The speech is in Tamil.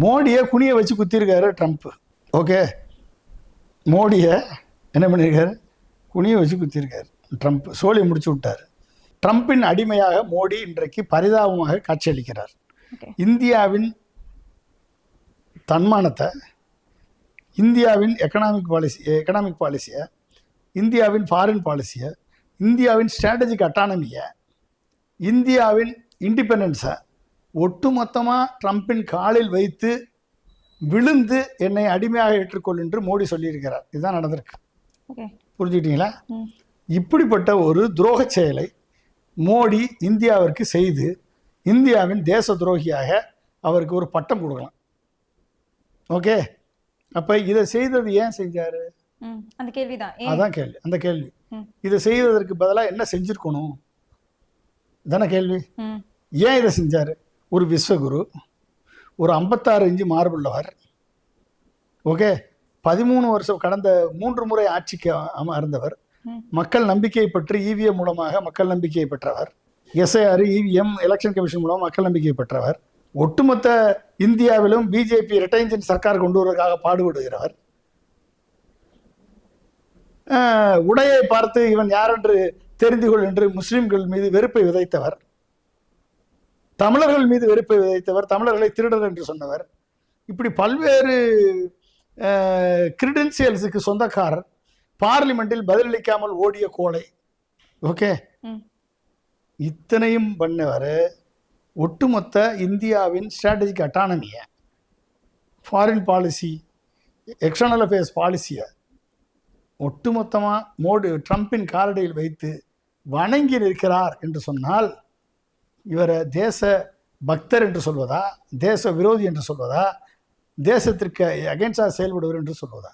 மோடியை குனிய வச்சு குத்திருக்காரு ட்ரம்ப். ஓகே, மோடியை என்ன பண்ணியிருக்காரு? குனிய வச்சு குத்திருக்காரு ட்ரம்ப். சோழியை முடிச்சு விட்டார். ட்ரம்பின் அடிமையாக மோடி இன்றைக்கு பரிதாபமாக காட்சியளிக்கிறார். இந்தியாவின் தன்மானத்தை, இந்தியாவின் எக்கனாமிக் பாலிசியை, இந்தியாவின் ஃபாரின் பாலிசியை, இந்தியாவின் ஸ்ட்ராட்டஜிக் அட்டானமியை, இந்தியாவின் இண்டிபெண்டன்ஸை ஒட்டுமொத்தமாக ட்ரம்பின் காலில் வைத்து விழுந்து என்னை அடிமையாக ஏற்றுக்கொள் என்று மோடி சொல்லியிருக்கிறார். இதுதான் நடந்திருக்கு. புரிஞ்சுக்கிட்டீங்களா? இப்படிப்பட்ட ஒரு துரோக செயலை மோடி இந்தியாவிற்கு செய்து இந்தியாவின் தேச துரோகியாக அவருக்கு ஒரு பட்டம் கொடுக்கலாம். ஓகே, அப்போ இதை செய்தது ஏன் செஞ்சாரு? அந்த கேள்விதான். அதான் கேள்வி. அந்த கேள்வி இதை செய்வதற்கு பதிலாக என்ன செஞ்சிருக்கணும் தானே கேள்வி. ஏன் இதை செஞ்சாரு? ஒரு விஸ்வகுரு, ஒரு 56 இன்ச்சு மார்புள்ளவர். ஓகே, 13 வருஷம் கடந்த 3 முறை ஆட்சிக்கு அமர்ந்தவர். மக்கள் நம்பிக்கையை பற்றி இவிஎம் மூலமாக மக்கள் நம்பிக்கையை பெற்றவர். எஸ்ஐஆர், இவிஎம், எலெக்ஷன் கமிஷன் மூலம் மக்கள் நம்பிக்கையை பெற்றவர். ஒட்டுமொத்த இந்தியாவிலும் பிஜேபி ரிட்டைன்ஜன் சர்க்கார் கொண்டு வருவதற்காக பாடுபடுகிறவர். உடையை பார்த்து இவன் யார் என்று தெரிந்து கொள் என்று முஸ்லிம்கள் மீது வெறுப்பை விதைத்தவர். தமிழர்கள் மீது வெறுப்பை விதைத்தவர். தமிழர்களை திருடர் என்று சொன்னவர். இப்படி பல்வேறு கிரெடென்சியல்ஸுக்கு சொந்தக்காரர். பார்லிமெண்டில் பதிலளிக்காமல் ஓடிய கோலை. ஓகே, இத்தனையும் பண்ணவர் ஒட்டுமொத்த இந்தியாவின் ஸ்ட்ராட்டஜிக் அட்டானமியை, ஃபாரின் பாலிசி, எக்ஸ்டர்னல் அஃபேர்ஸ் பாலிசியை ஒட்டுமொத்தமாக ட்ரம்பின் காலடியில் வைத்து வணங்கி நிற்கிறார் என்று சொன்னால் இவரை தேச பக்தர் என்று சொல்வதா, தேச விரோதி என்று சொல்வதா, தேசத்திற்கு அகென்ஸ்டாக செயல்படுவர் என்று சொல்வதா?